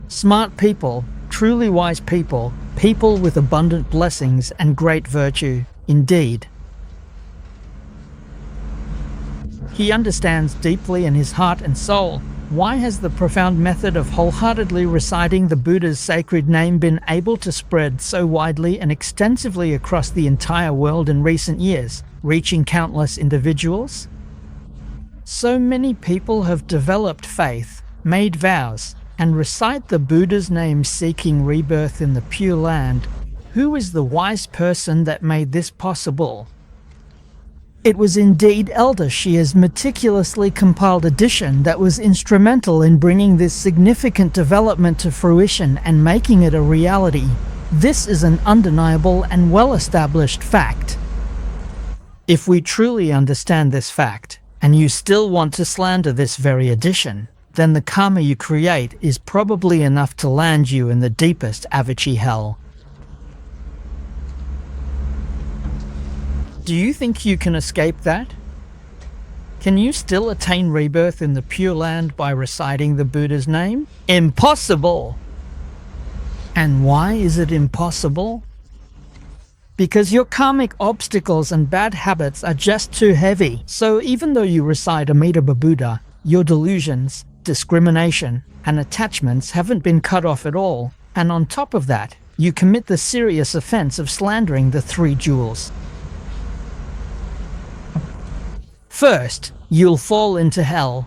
Smart people, truly wise people, people with abundant blessings and great virtue, indeed. He understands deeply in his heart and soul. Why has the profound method of wholeheartedly reciting the Buddha's sacred name been able to spread so widely and extensively across the entire world in recent years, reaching countless individuals? So many people have developed faith, made vows, and recite the Buddha's name seeking rebirth in the Pure Land. Who is the wise person that made this possible? It was indeed Elder Shia's meticulously compiled edition that was instrumental in bringing this significant development to fruition and making it a reality. This is an undeniable and well-established fact. If we truly understand this fact, and you still want to slander this very edition, then the karma you create is probably enough to land you in the deepest Avicii hell. Do you think you can escape that? Can you still attain rebirth in the Pure Land by reciting the Buddha's name? Impossible! And why is it impossible? Because your karmic obstacles and bad habits are just too heavy. So even though you recite Amitabha Buddha, your delusions, discrimination, and attachments haven't been cut off at all. And on top of that, you commit the serious offense of slandering the three jewels. First, you'll fall into hell.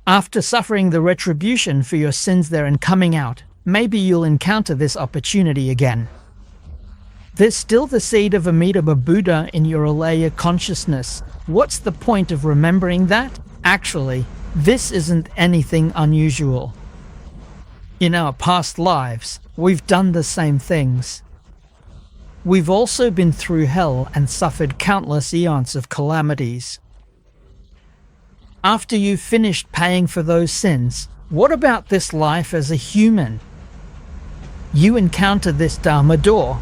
After suffering the retribution for your sins there and coming out, maybe you'll encounter this opportunity again. There's still the seed of Amitabha Buddha in your Alaya consciousness. What's the point of remembering that? Actually, this isn't anything unusual. In our past lives, we've done the same things. We've also been through hell and suffered countless eons of calamities. After you've finished paying for those sins, what about this life as a human? You encounter this Dharma door.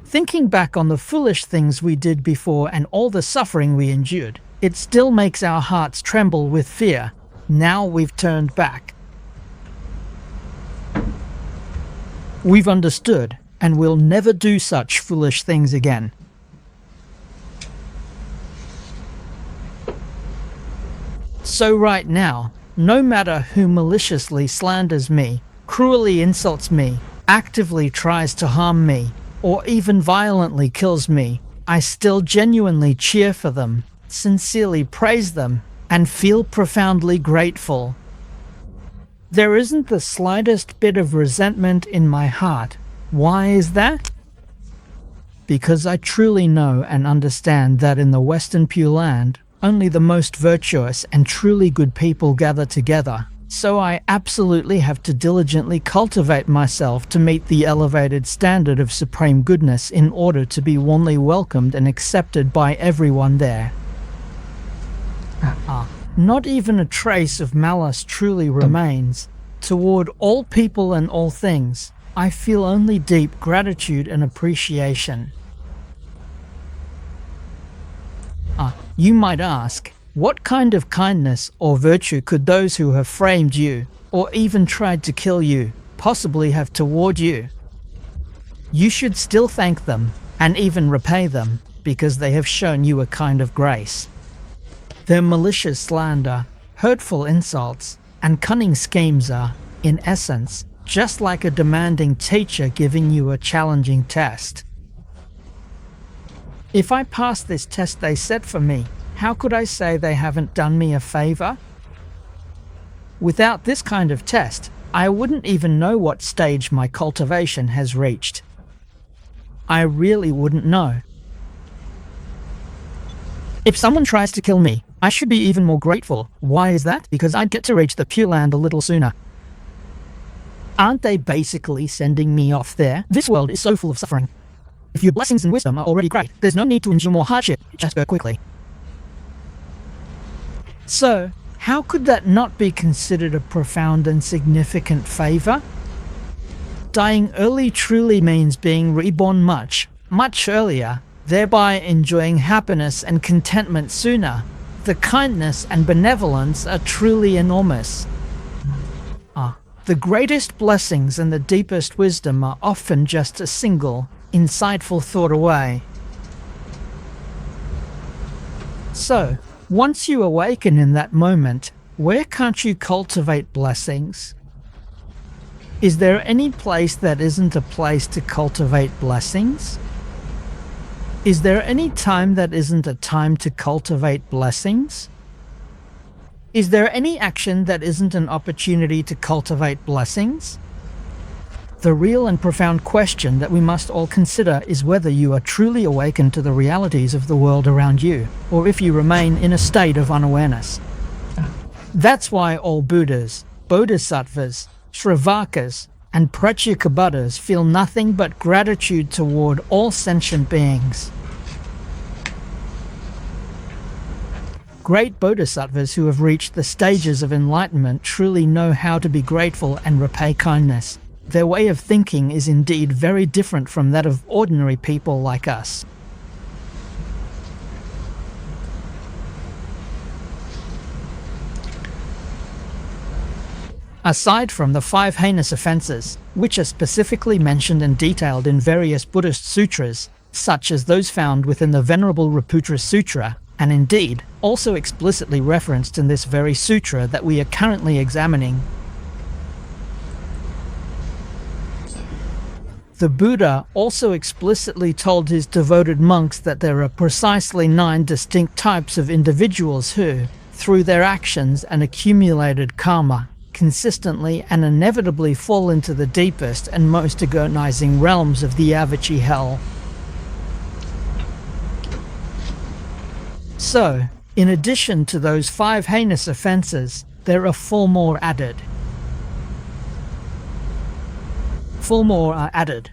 Thinking back on the foolish things we did before and all the suffering we endured, it still makes our hearts tremble with fear. Now we've turned back. We've understood, and we'll never do such foolish things again. So right now, no matter who maliciously slanders me, cruelly insults me, actively tries to harm me, or even violently kills me, I still genuinely cheer for them, sincerely praise them, and feel profoundly grateful. There isn't the slightest bit of resentment in my heart. Why is that? Because I truly know and understand that in the Western Pure Land, only the most virtuous and truly good people gather together. So I absolutely have to diligently cultivate myself to meet the elevated standard of supreme goodness in order to be warmly welcomed and accepted by everyone there. Not even a trace of malice truly remains. Toward all people and all things, I feel only deep gratitude and appreciation. You might ask, what kind of kindness or virtue could those who have framed you, or even tried to kill you, possibly have toward you? You should still thank them, and even repay them, because they have shown you a kind of grace. Their malicious slander, hurtful insults, and cunning schemes are, in essence, just like a demanding teacher giving you a challenging test. If I pass this test they set for me, how could I say they haven't done me a favor? Without this kind of test, I wouldn't even know what stage my cultivation has reached. I really wouldn't know. If someone tries to kill me, I should be even more grateful. Why is that? Because I'd get to reach the Pure Land a little sooner. Aren't they basically sending me off there? This world is so full of suffering. If your blessings and wisdom are already great, there's no need to endure more hardship. Just go quickly. So, how could that not be considered a profound and significant favor? Dying early truly means being reborn much, much earlier, thereby enjoying happiness and contentment sooner. The kindness and benevolence are truly enormous. The greatest blessings and the deepest wisdom are often just a single, insightful thought away. So, once you awaken in that moment, where can't you cultivate blessings? Is there any place that isn't a place to cultivate blessings? Is there any time that isn't a time to cultivate blessings? Is there any action that isn't an opportunity to cultivate blessings? The real and profound question that we must all consider is whether you are truly awakened to the realities of the world around you, or if you remain in a state of unawareness. That's why all Buddhas, Bodhisattvas, Shravakas, and Pratyekabuddhas feel nothing but gratitude toward all sentient beings. Great Bodhisattvas who have reached the stages of enlightenment truly know how to be grateful and repay kindness. Their way of thinking is indeed very different from that of ordinary people like us. Aside from the 5 heinous offenses, which are specifically mentioned and detailed in various Buddhist sutras, such as those found within the Venerable Raputra Sutra, and indeed also explicitly referenced in this very sutra that we are currently examining, the Buddha also explicitly told his devoted monks that there are precisely 9 distinct types of individuals who, through their actions and accumulated karma, consistently and inevitably fall into the deepest and most agonizing realms of the Avachi hell. So, in addition to those 5 heinous offenses, there are 4 more added. 4 more are added.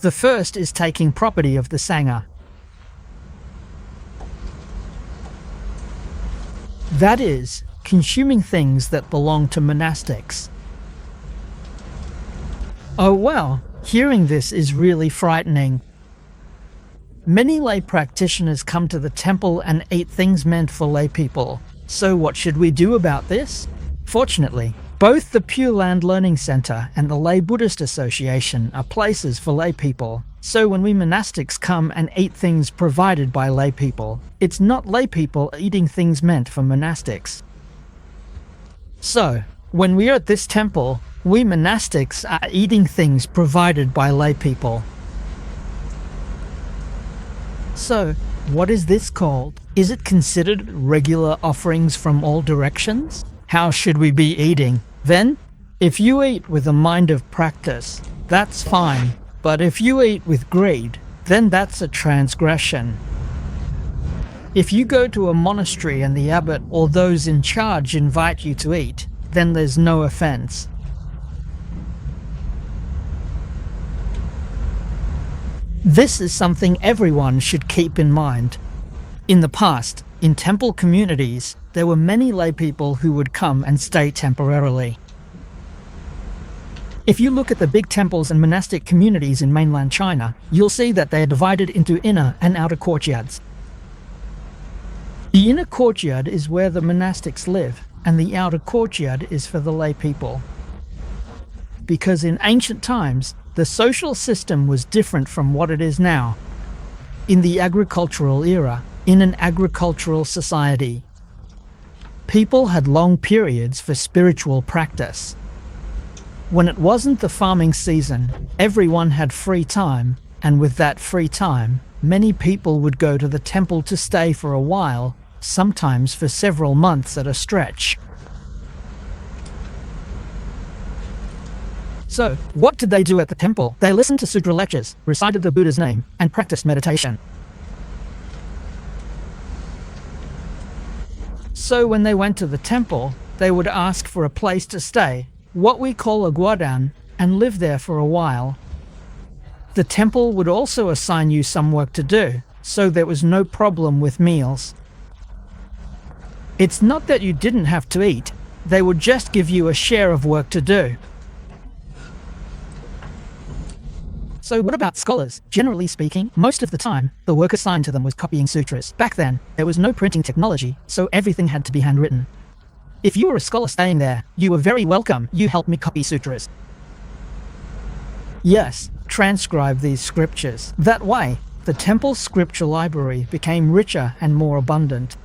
The first is taking property of the Sangha. That is, consuming things that belong to monastics. Oh well, hearing this is really frightening. Many lay practitioners come to the temple and eat things meant for lay people. So what should we do about this? Fortunately, both the Pure Land Learning Center and the Lay Buddhist Association are places for lay people. So when we monastics come and eat things provided by lay people, it's not lay people eating things meant for monastics. So, when we are at this temple, we monastics are eating things provided by lay people. So, what is this called? Is it considered regular offerings from all directions? How should we be eating? Then, if you eat with a mind of practice, that's fine. But if you eat with greed, then that's a transgression. If you go to a monastery and the abbot or those in charge invite you to eat, then there's no offense. This is something everyone should keep in mind. In the past, in temple communities, there were many lay people who would come and stay temporarily. If you look at the big temples and monastic communities in mainland China, you'll see that they are divided into inner and outer courtyards. The inner courtyard is where the monastics live, and the outer courtyard is for the lay people. Because in ancient times, the social system was different from what it is now. In the agricultural era, in an agricultural society, people had long periods for spiritual practice. When it wasn't the farming season, everyone had free time, and with that free time, many people would go to the temple to stay for a while, sometimes for several months at a stretch. So, what did they do at the temple? They listened to sutra lectures, recited the Buddha's name, and practiced meditation. So when they went to the temple, they would ask for a place to stay, what we call a guadan, and live there for a while. The temple would also assign you some work to do, so there was no problem with meals. It's not that you didn't have to eat, they would just give you a share of work to do. So what about scholars? Generally speaking, most of the time, the work assigned to them was copying sutras. Back then, there was no printing technology, so everything had to be handwritten. If you were a scholar staying there, you were very welcome. You helped me copy sutras. Yes, transcribe these scriptures. That way, the temple's scripture library became richer and more abundant.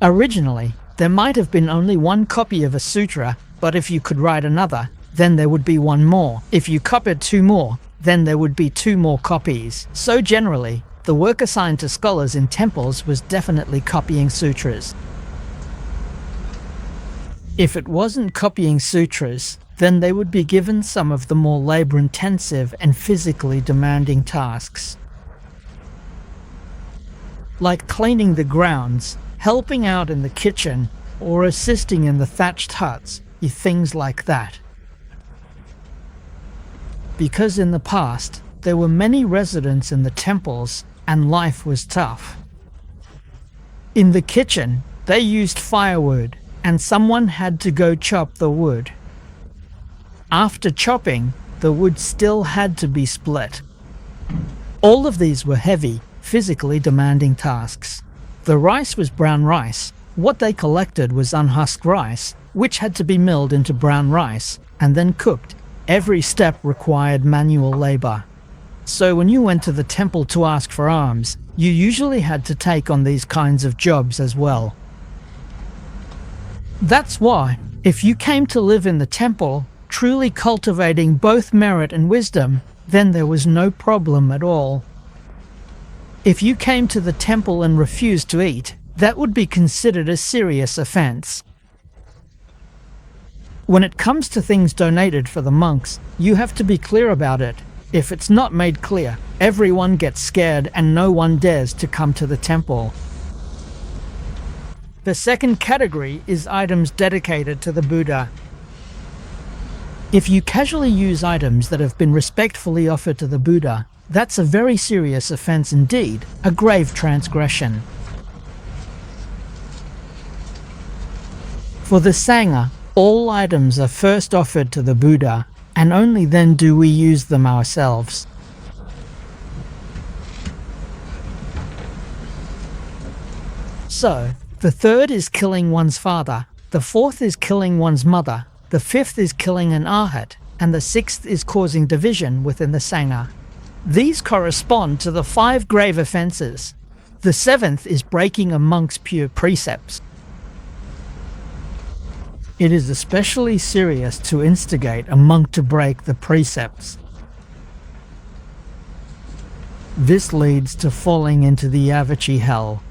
Originally, there might have been only one copy of a sutra, but if you could write another, then there would be one more. If you copied two more, then there would be two more copies. So generally, the work assigned to scholars in temples was definitely copying sutras. If it wasn't copying sutras, then they would be given some of the more labor-intensive and physically demanding tasks, like cleaning the grounds, helping out in the kitchen, or assisting in the thatched huts, things like that. Because in the past, there were many residents in the temples and life was tough. In the kitchen, they used firewood and someone had to go chop the wood. After chopping, the wood still had to be split. All of these were heavy, physically demanding tasks. The rice was brown rice. What they collected was unhusked rice, which had to be milled into brown rice and then cooked. Every step required manual labor. So when you went to the temple to ask for alms, you usually had to take on these kinds of jobs as well. That's why, if you came to live in the temple, truly cultivating both merit and wisdom, then there was no problem at all. If you came to the temple and refused to eat, that would be considered a serious offense. When it comes to things donated for the monks, you have to be clear about it. If it's not made clear, everyone gets scared and no one dares to come to the temple. The second category is items dedicated to the Buddha. If you casually use items that have been respectfully offered to the Buddha, that's a very serious offense indeed, a grave transgression. For the Sangha, all items are first offered to the Buddha, and only then do we use them ourselves. So, the third is killing one's father, the fourth is killing one's mother, the fifth is killing an arhat, and the sixth is causing division within the Sangha. These correspond to the 5 grave offences. The 7th is breaking a monk's pure precepts. It is especially serious to instigate a monk to break the precepts. This leads to falling into the Avachi hell.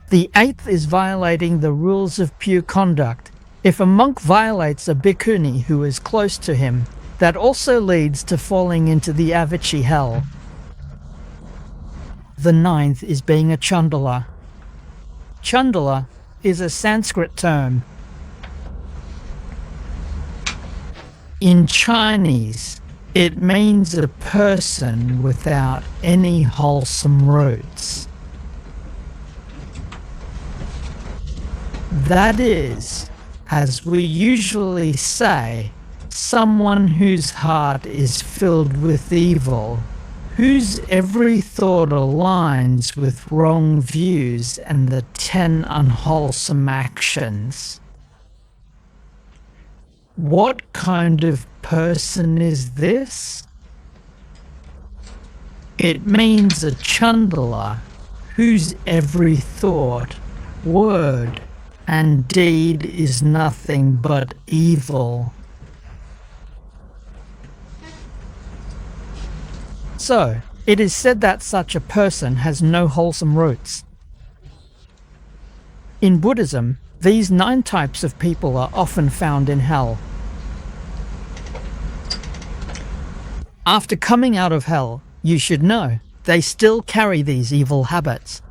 The 8th is violating the rules of pure conduct. If a monk violates a bhikkhuni who is close to him, that also leads to falling into the Avachi hell. The 9th is being a chandala. Chandala is a Sanskrit term. In Chinese, it means a person without any wholesome roots. That is, as we usually say, someone whose heart is filled with evil, whose every thought aligns with wrong views and the 10 unwholesome actions. What kind of person is this? It means a chandala whose every thought, word, and deed is nothing but evil. So, it is said that such a person has no wholesome roots. In Buddhism, these 9 types of people are often found in hell. After coming out of hell, you should know, they still carry these evil habits.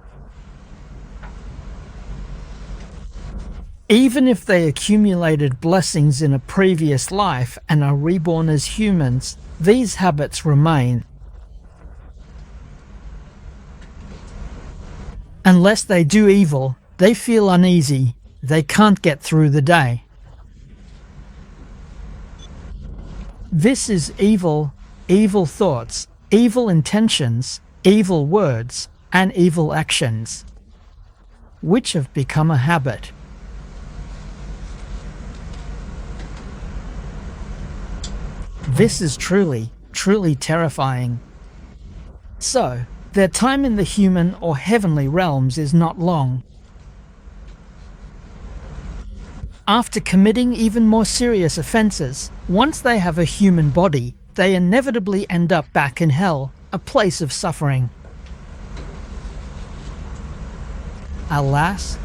Even if they accumulated blessings in a previous life and are reborn as humans, these habits remain. Unless they do evil, they feel uneasy, they can't get through the day. This is evil, evil thoughts, evil intentions, evil words, and evil actions. which have become a habit. This is truly, truly terrifying. So, their time in the human or heavenly realms is not long. After committing even more serious offenses, once they have a human body, they inevitably end up back in hell, a place of suffering. Alas,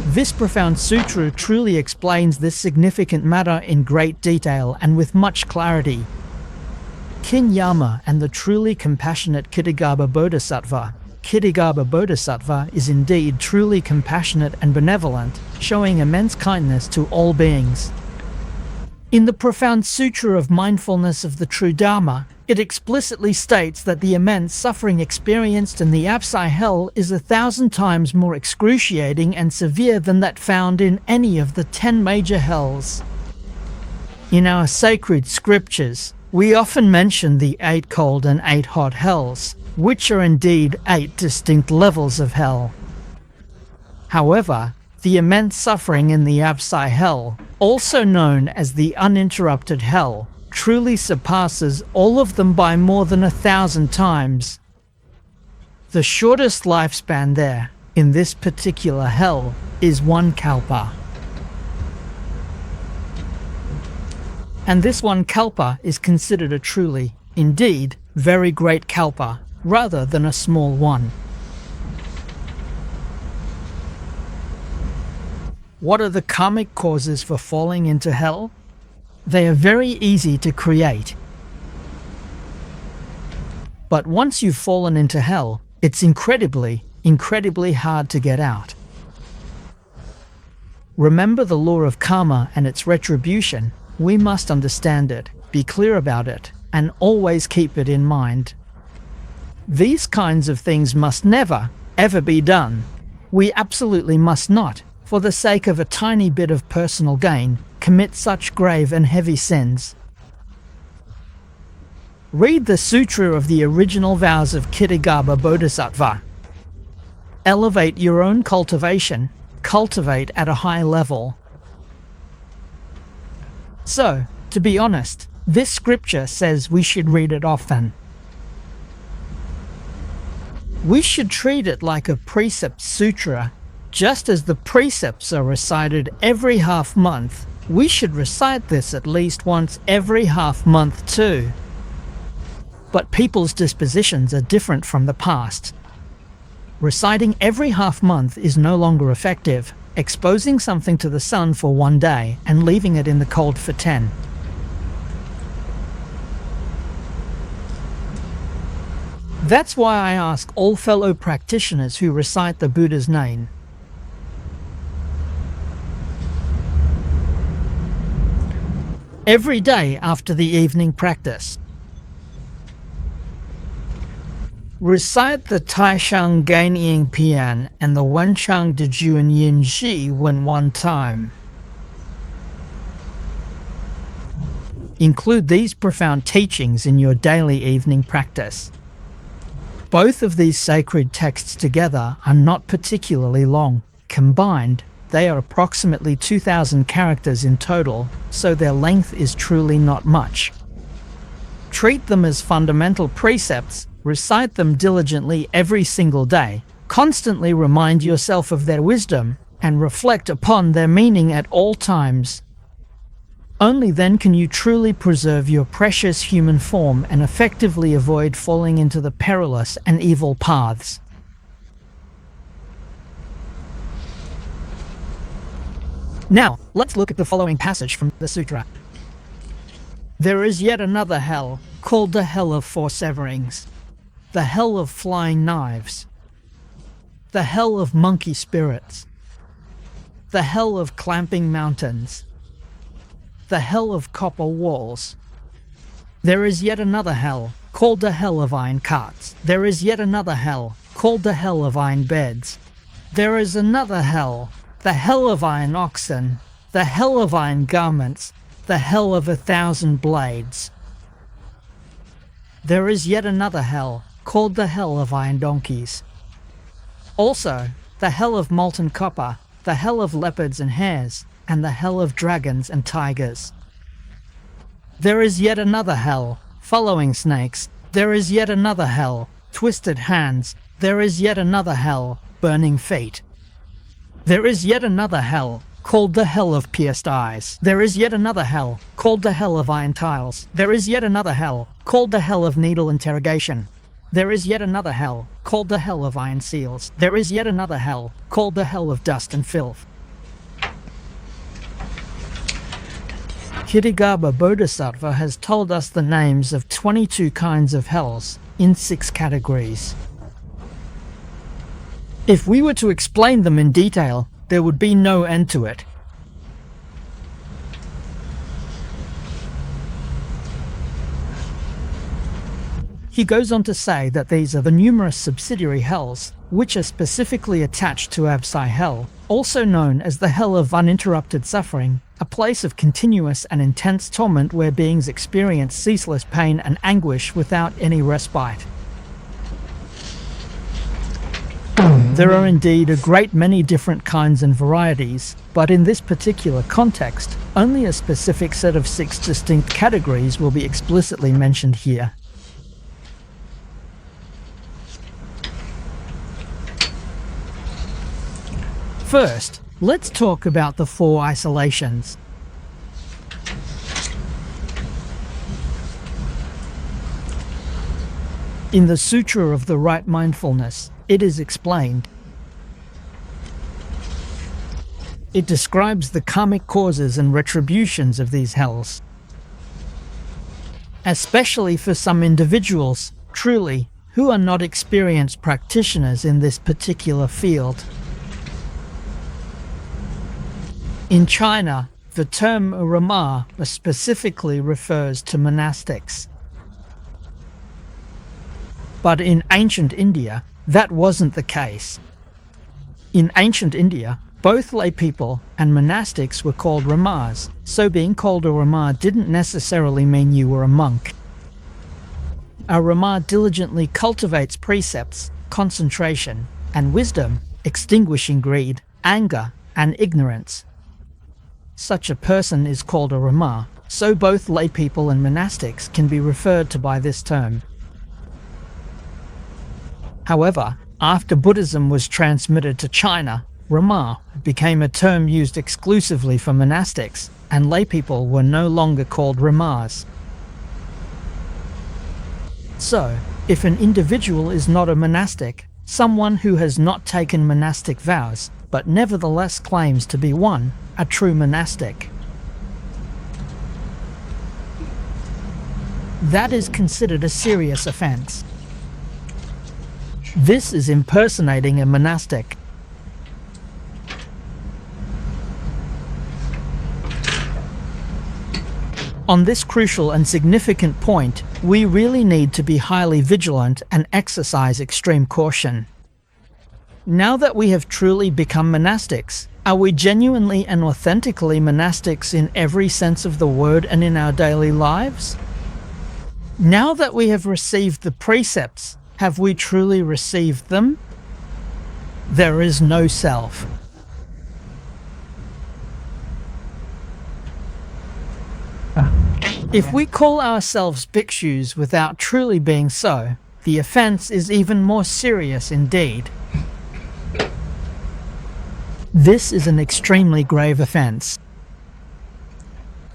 this profound sutra truly explains this significant matter in great detail and with much clarity. King Yama and the truly compassionate Kittagarbha Bodhisattva. Kittagarbha Bodhisattva is indeed truly compassionate and benevolent, showing immense kindness to all beings. In the profound Sutra of Mindfulness of the True Dharma, it explicitly states that the immense suffering experienced in the Apsai hell is 1,000 times more excruciating and severe than that found in any of the 10 major hells. In our sacred scriptures, we often mention the 8 cold and 8 hot hells, which are indeed 8 distinct levels of hell. However, the immense suffering in the Apsai hell, also known as the uninterrupted hell, truly surpasses all of them by more than 1,000 times. The shortest lifespan there, in this particular hell, is 1 kalpa. And this 1 kalpa is considered a truly, indeed, very great kalpa, rather than a small one. What are the karmic causes for falling into hell? They are very easy to create. But once you've fallen into hell, it's incredibly, incredibly hard to get out. Remember the law of karma and its retribution. We must understand it, be clear about it, and always keep it in mind. These kinds of things must never, ever be done. We absolutely must not, for the sake of a tiny bit of personal gain, commit such grave and heavy sins. Read the Sutra of the original vows of Kittagarbha Bodhisattva. Elevate your own cultivation, cultivate at a high level. So, to be honest, this scripture says we should read it often. We should treat it like a precept sutra. Just as the precepts are recited every half month, we should recite this at least once every half month too. But people's dispositions are different from the past. Reciting every half month is no longer effective, exposing something to the sun for 1 day and leaving it in the cold for 10. That's why I ask all fellow practitioners who recite the Buddha's name, every day after the evening practice, recite the Taishang Gain Ying Pian and the Wenchang De Juan Yin Shi when 1 time. Include these profound teachings in your daily evening practice. Both of these sacred texts together are not particularly long. Combined, they are approximately 2,000 characters in total, so their length is truly not much. Treat them as fundamental precepts, recite them diligently every single day, constantly remind yourself of their wisdom, and reflect upon their meaning at all times. Only then can you truly preserve your precious human form and effectively avoid falling into the perilous and evil paths. Now, let's look at the following passage from the sutra. There is yet another hell, called the Hell of Four Severings, the Hell of Flying Knives, the Hell of Monkey Spirits, the Hell of Clamping Mountains, the Hell of Copper Walls. There is yet another hell, called the Hell of Iron Carts. There is yet another hell, called the Hell of Iron Beds. There is another hell, the Hell of Iron Oxen, the Hell of Iron Garments, the Hell of 1,000 Blades. There is yet another hell, called the Hell of Iron Donkeys. Also, the hell of molten copper, the hell of leopards and hares, and the hell of dragons and tigers. There is yet another hell, following snakes. There is yet another hell, twisted hands. There is yet another hell, burning feet. There is yet another hell, called the hell of pierced eyes. There is yet another hell, called the hell of iron tiles. There is yet another hell, called the hell of needle interrogation. There is yet another hell, called the hell of iron seals. There is yet another hell, called the hell of dust and filth. Kirigaba Bodhisattva has told us the names of 22 kinds of hells in 6 categories. If we were to explain them in detail, there would be no end to it. He goes on to say that these are the numerous subsidiary hells, which are specifically attached to Absai Hell, also known as the Hell of Uninterrupted Suffering, a place of continuous and intense torment where beings experience ceaseless pain and anguish without any respite. There are indeed a great many different kinds and varieties, but in this particular context, only a specific set of 6 distinct categories will be explicitly mentioned here. First, let's talk about the 4 isolations. In the Sutra of the Right Mindfulness, it is explained. It describes the karmic causes and retributions of these hells. Especially for some individuals, truly, who are not experienced practitioners in this particular field. In China, the term Rama specifically refers to monastics. But in ancient India, that wasn't the case. In ancient India, both lay people and monastics were called Ramas, so being called a Rama didn't necessarily mean you were a monk. A Rama diligently cultivates precepts, concentration, and wisdom, extinguishing greed, anger, and ignorance. Such a person is called a Rama, so both lay people and monastics can be referred to by this term. However, after Buddhism was transmitted to China, Rama became a term used exclusively for monastics, and laypeople were no longer called Ramas. So, if an individual is not a monastic, someone who has not taken monastic vows, but nevertheless claims to be one, a true monastic, that is considered a serious offense. This is impersonating a monastic. On this crucial and significant point, we really need to be highly vigilant and exercise extreme caution. Now that we have truly become monastics, are we genuinely and authentically monastics in every sense of the word and in our daily lives? Now that we have received the precepts, have we truly received them? There is no self. If we call ourselves bhikshus without truly being so, the offense is even more serious indeed. This is an extremely grave offense.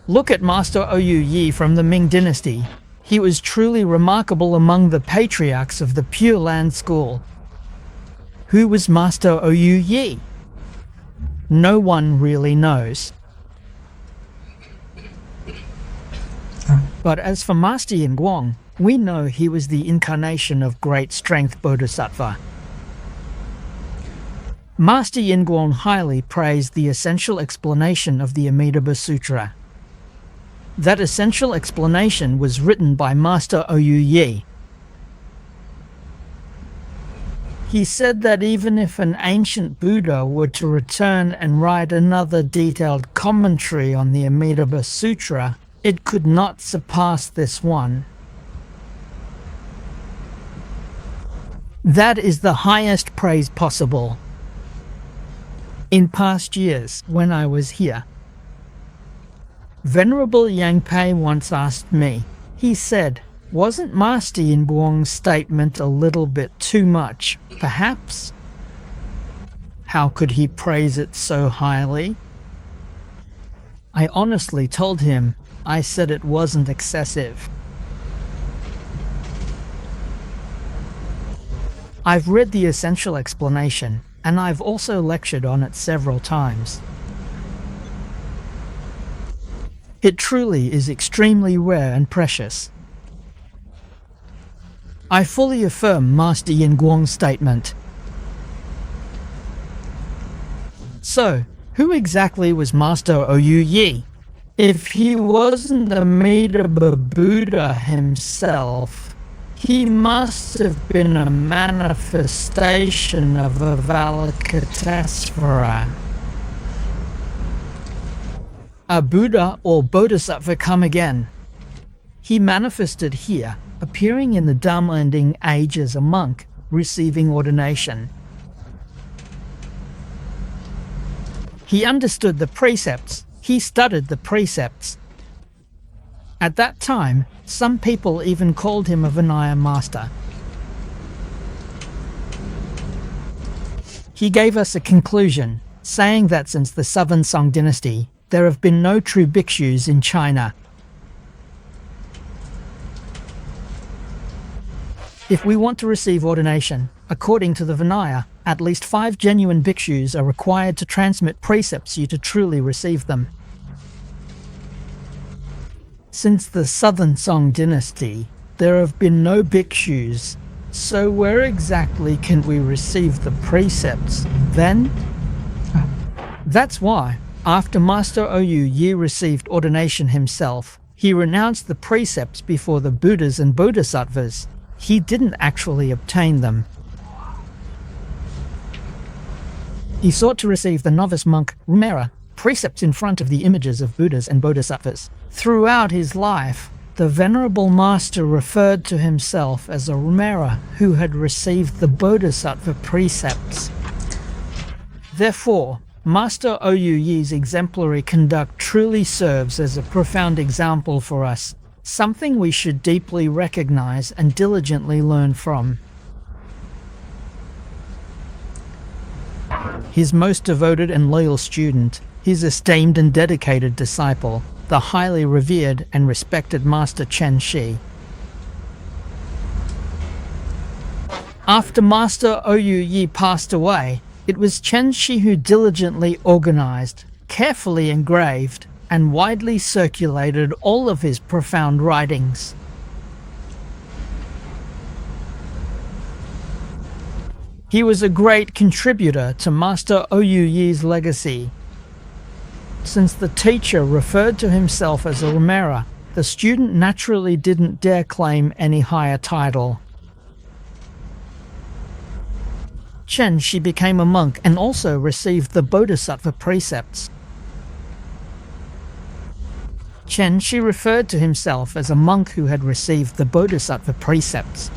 Look at Master Oyu Yi from the Ming Dynasty. He was truly remarkable among the patriarchs of the Pure Land school. Who was Master Oyu Yi? No one really knows. But as for Master Yin Guang, we know he was the incarnation of great strength Bodhisattva. Master Yin Guang highly praised the essential explanation of the Amitabha Sutra. That essential explanation was written by Master Oyu Yi. He said that even if an ancient Buddha were to return and write another detailed commentary on the Amitabha Sutra, it could not surpass this one. That is the highest praise possible. In past years, when I was here, Venerable Yangpei once asked me, he said, wasn't Master Yin Buong's statement a little bit too much, perhaps? How could he praise it so highly? I honestly told him, I said it wasn't excessive. I've read the essential explanation, and I've also lectured on it several times. It truly is extremely rare and precious. I fully affirm Master Yin Guang's statement. So, who exactly was Master Ou Yi? If he wasn't the Amitabha Buddha himself, he must have been a manifestation of Avalokitesvara, a Buddha or Bodhisattva come again. He manifested here, appearing in the Dharma-ending age as a monk, receiving ordination. He understood the precepts. He studied the precepts. At that time, some people even called him a Vinaya master. He gave us a conclusion, saying that since the Southern Song dynasty, there have been no true bhikshus in China. If we want to receive ordination, according to the Vinaya, at least 5 genuine bhikshus are required to transmit precepts to you to truly receive them. Since the Southern Song dynasty, there have been no bhikshus, so where exactly can we receive the precepts then? That's why, after Master Ou Yi received ordination himself, he renounced the precepts before the Buddhas and Bodhisattvas. He didn't actually obtain them. He sought to receive the novice monk Rumera precepts in front of the images of Buddhas and Bodhisattvas. Throughout his life, the Venerable Master referred to himself as a Rumera who had received the Bodhisattva precepts. Therefore, Master Ou Yi's exemplary conduct truly serves as a profound example for us, something we should deeply recognize and diligently learn from. His most devoted and loyal student, his esteemed and dedicated disciple, the highly revered and respected Master Chen Shi. After Master Ou Yi passed away, it was Chen Shi who diligently organized, carefully engraved, and widely circulated all of his profound writings. He was a great contributor to Master Ou Yi's legacy. Since the teacher referred to himself as a Rumera, the student naturally didn't dare claim any higher title. Chen Shi became a monk and also received the Bodhisattva precepts. Chen Shi referred to himself as a monk who had received the Bodhisattva precepts.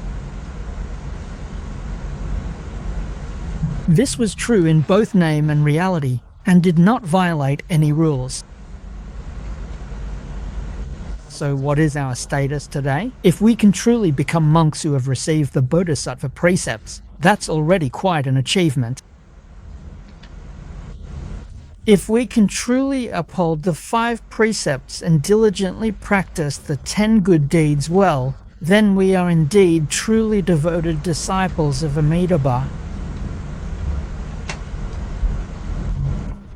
This was true in both name and reality, and did not violate any rules. So what is our status today? If we can truly become monks who have received the Bodhisattva precepts, that's already quite an achievement. If we can truly uphold the 5 precepts and diligently practice the 10 good deeds well, then we are indeed truly devoted disciples of Amitabha.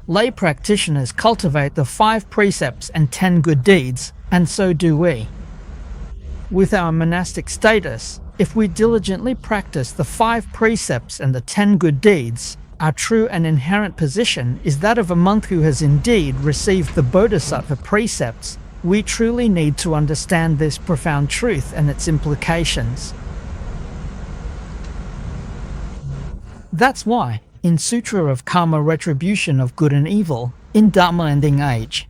Lay practitioners cultivate the 5 precepts and 10 good deeds, and so do we. With our monastic status, if we diligently practice the 5 precepts and the 10 good deeds, our true and inherent position is that of a monk who has indeed received the Bodhisattva precepts. We truly need to understand this profound truth and its implications. That's why, in Sutra of Karma Retribution of Good and Evil, in Dharma Ending Age,